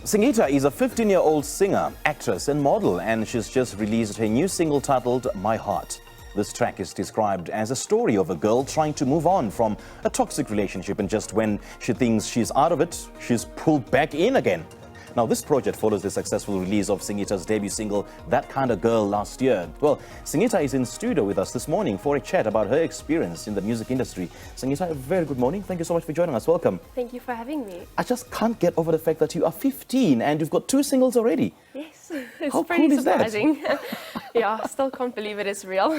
Singhita is a 15-year-old singer, actress and model, and she's just released her new single titled My Heart. This track is described as a story of a girl trying to move on from a toxic relationship, and just when she thinks she's out of it, she's pulled back in again. Now, this project follows the successful release of Singhita's debut single, That Kind of Girl, last year. Well, Singhita is in studio with us this morning for a chat about her experience in the music industry. Singhita, a very good morning. Thank you so much for joining us. Welcome. Thank you for having me. I just can't get over the fact that you are 15 and you've got 2 singles already. Yes, it's How pretty cool is that? surprising. Yeah, I still can't believe it is real.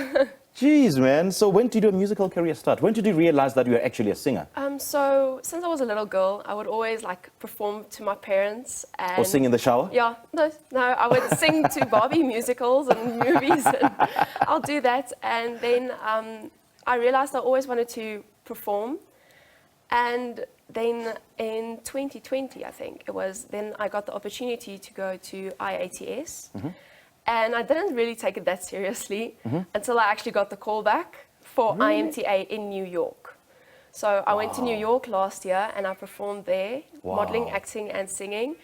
Jeez, man. So when did your musical career start? When did you realize that you were actually a singer? So since I was a little girl, I would always perform to my parents and Or sing in the shower? Yeah, no, I would sing to Barbie musicals and movies, and I'll do that. And then I realized I always wanted to perform, and then in 2020, I think it was, then I got the opportunity to go to IATS. And I didn't really take it that seriously until I actually got the call back for IMTA in New York. So I went to New York last year and I performed there, modeling, acting and singing.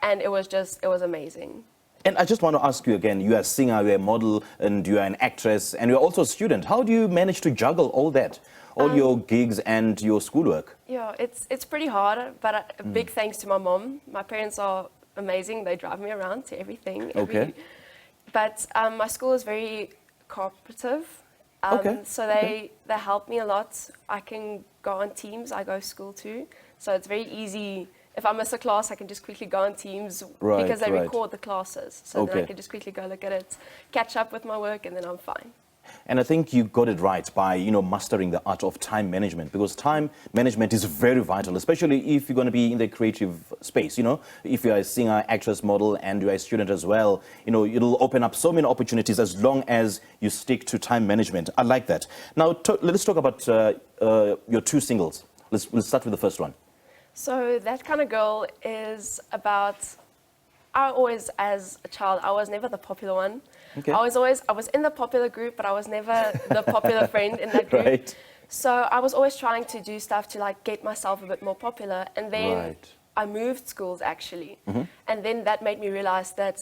And it was amazing. And I just want to ask you again, you're a singer, you're a model, and you're an actress, and you're also a student. How do you manage to juggle all that? All your gigs and your schoolwork? Yeah, it's pretty hard, but a big thanks to my mom. My parents are amazing. They drive me around to everything. Okay. But my school is very cooperative, so they help me a lot. I can go on Teams, I go to school too, so it's very easy. If I miss a class, I can just quickly go on Teams because they record the classes, so then I can just quickly go look at it, catch up with my work, and then I'm fine. And I think you got it right by, mastering the art of time management, because time management is very vital, especially if you're going to be in the creative space, If you're a singer, actress, model, and you're a student as well, it'll open up so many opportunities as long as you stick to time management. I like that. Now, let's talk about your 2 singles. Let's start with the first one. So That Kind of Girl is about, as a child, I was never the popular one. Okay. I was in the popular group, but I was never the popular friend in that group. Right. So I was always trying to do stuff to get myself a bit more popular. And then I moved schools actually. And then that made me realize that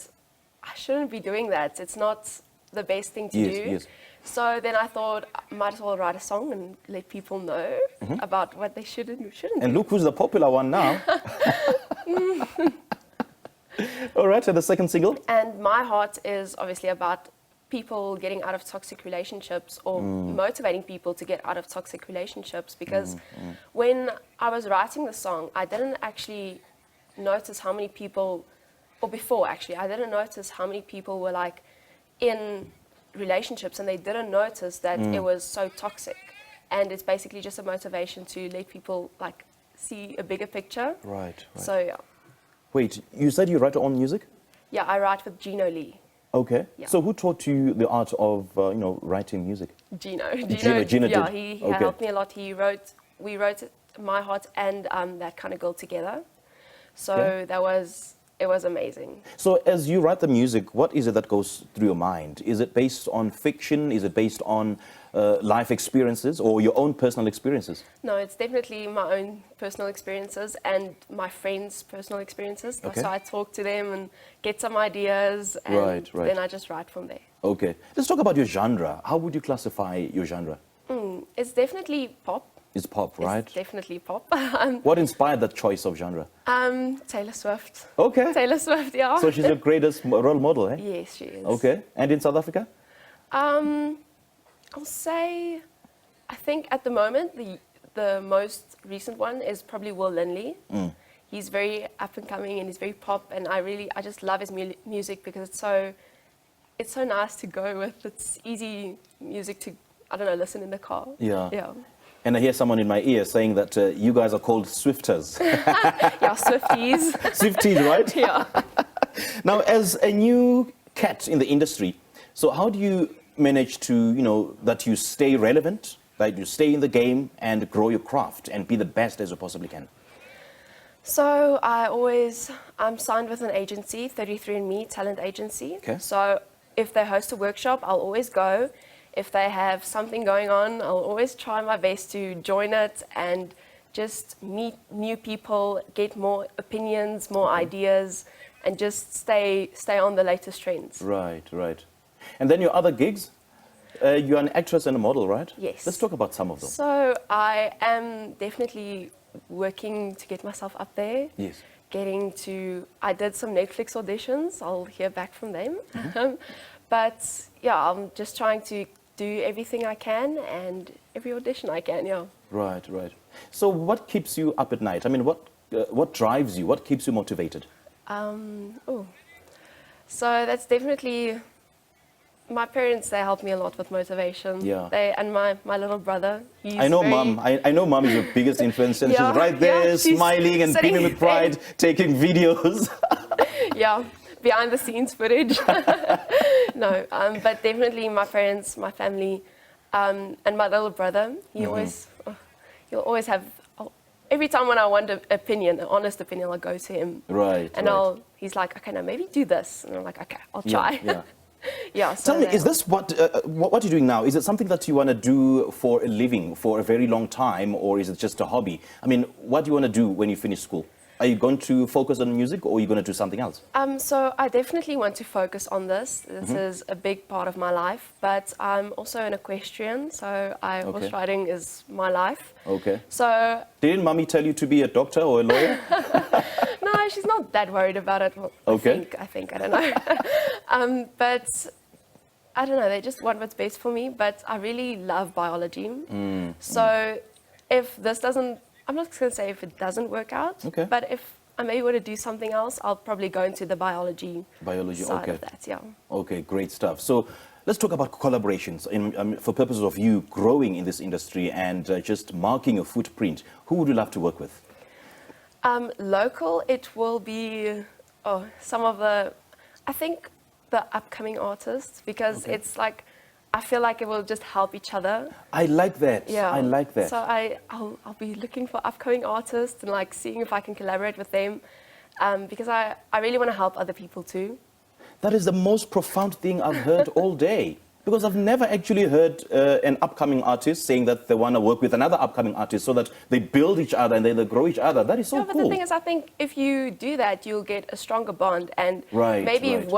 I shouldn't be doing that. It's not the best thing to do. Yes. So then I thought I might as well write a song and let people know about what they should and shouldn't And do. look who's the popular one now. All right, and the second single? And My Heart is obviously about people getting out of toxic relationships or motivating people to get out of toxic relationships, because when I was writing the song, I didn't actually notice how many people, or before actually, I didn't notice how many people were in relationships and they didn't notice that it was so toxic. And it's basically just a motivation to let people see a bigger picture. Right. So yeah. Wait, you said you write your own music? Yeah, I write with Gino Lee. Okay. Yeah. So who taught you the art of, writing music? Gino Gino yeah, did. he helped me a lot. We wrote My Heart and That Kind of Girl together. So it was amazing. So as you write the music, what is it that goes through your mind? Is it based on fiction? Is it based on life experiences or your own personal experiences? No, it's definitely my own personal experiences and my friends' personal experiences. Okay. So I talk to them and get some ideas, and then I just write from there. Okay. Let's talk about your genre. How would you classify your genre? It's definitely pop. It's pop, right? It's definitely pop. What inspired that choice of genre? Taylor Swift. Okay. Taylor Swift, yeah. So she's your greatest role model, eh? Yes, she is. Okay. And in South Africa? I'll say, I think at the moment, the most recent one is probably Will Linley. He's very up and coming and he's very pop, and I just love his music because it's so nice to go with. It's easy music to, listen in the car. Yeah. And I hear someone in my ear saying that you guys are called Swifters. Yeah, Swifties. Swifties, right? Yeah. Now, as a new cat in the industry, so how do you manage to, that you stay relevant, that you stay in the game and grow your craft and be the best as you possibly can? So I'm signed with an agency, 33andMe Talent Agency. Okay. So if they host a workshop, I'll always go. If they have something going on, I'll always try my best to join it and just meet new people, get more opinions, more ideas, and just stay on the latest trends. Right, right. And then your other gigs? You're an actress and a model, right? Yes. Let's talk about some of them. So I am definitely working to get myself up there. Yes. I did some Netflix auditions. I'll hear back from them. But yeah, I'm just trying to do everything I can and every audition I can, yeah. Right, right. So what keeps you up at night? I mean, what drives you? What keeps you motivated? So that's definitely my parents. They help me a lot with motivation. Yeah. And my little brother. He's I know very, mom. I know mom is your biggest influence, and Yeah, she's right there, yeah, she's smiling and sitting beaming with pride, taking videos. Yeah, behind the scenes footage. No, but definitely my parents, my family, and my little brother. He'll always have. Every time when I want an opinion, an honest opinion, I'll go to him. Right. And right. he's like, okay, now maybe do this. And I'm like, okay, I'll try. Yeah. Yeah. So Tell me, is this what you're doing now? Is it something that you want to do for a living for a very long time, or is it just a hobby? I mean, what do you want to do when you finish school? Are you going to focus on music, or are you going to do something else? So I definitely want to focus on this. This is a big part of my life, but I'm also an equestrian, so horse riding is my life. Okay. So Didn't mommy tell you to be a doctor or a lawyer? no, she's not that worried about it. Well, Okay. I think, I don't know. But I don't know, they just want what's best for me, but I really love biology. So if this doesn't, I'm not going to say if it doesn't work out, Okay. but if I'm able to do something else, I'll probably go into the biology side okay. of that, yeah. Okay, great stuff. So let's talk about collaborations for purposes of you growing in this industry and just marking a footprint. Who would you love to work with? Local, it will be some of the, I think, the upcoming artists, because it's like, I feel like it will just help each other. I like that. Yeah. I like that. So I'll be looking for upcoming artists and like seeing if I can collaborate with them, because I really want to help other people too. That is the most profound thing I've heard all day. Because I've never actually heard an upcoming artist saying that they want to work with another upcoming artist so that they build each other and they grow each other. That is so But cool. the thing is, I think if you do that, you'll get a stronger bond, and Right, maybe right. if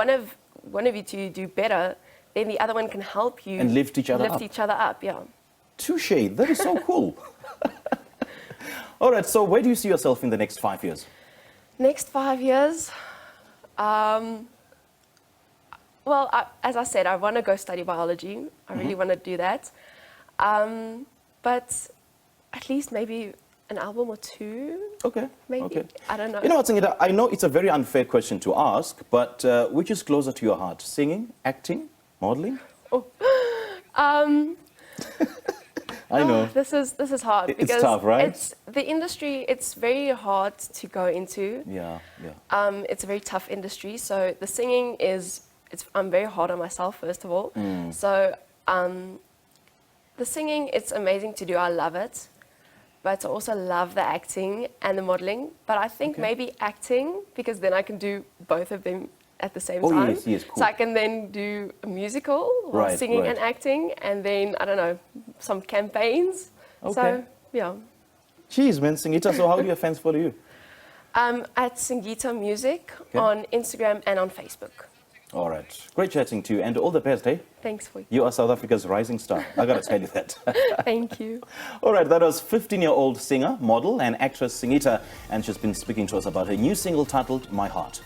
one of you two do better, then the other one can help you And lift each other up. each other up, yeah. Touche. That is so cool. All right. So where do you see yourself in the next 5 years? Next 5 years, well, as I said, I want to go study biology. I really want to do that. But at least maybe an album or two. Okay. Maybe. Okay. I don't know. You know what, Singhita? I know it's a very unfair question to ask, but which is closer to your heart? Singing, acting, modeling? I know. This is hard It's because tough, right? it's the industry. It's very hard to go into. Yeah, yeah. It's a very tough industry. So the singing I'm very hard on myself, first of all. So the singing, it's amazing to do. I love it. But I also love the acting and the modeling. But I think maybe acting, because then I can do both of them at the same time. Yes, yes, cool. So I can then do a musical while Right, singing right. and acting, and then, I don't know, some campaigns. Okay. So, yeah. Jeez, man, Singhita, so how do your fans follow you? At Singhita Music on Instagram and on Facebook. All right. Great chatting to you, and all the best, eh? Thanks for You are South Africa's rising star. I got to tell you that. Thank you. All right, that was 15-year-old singer, model, and actress Singhita, and she's been speaking to us about her new single titled My Heart.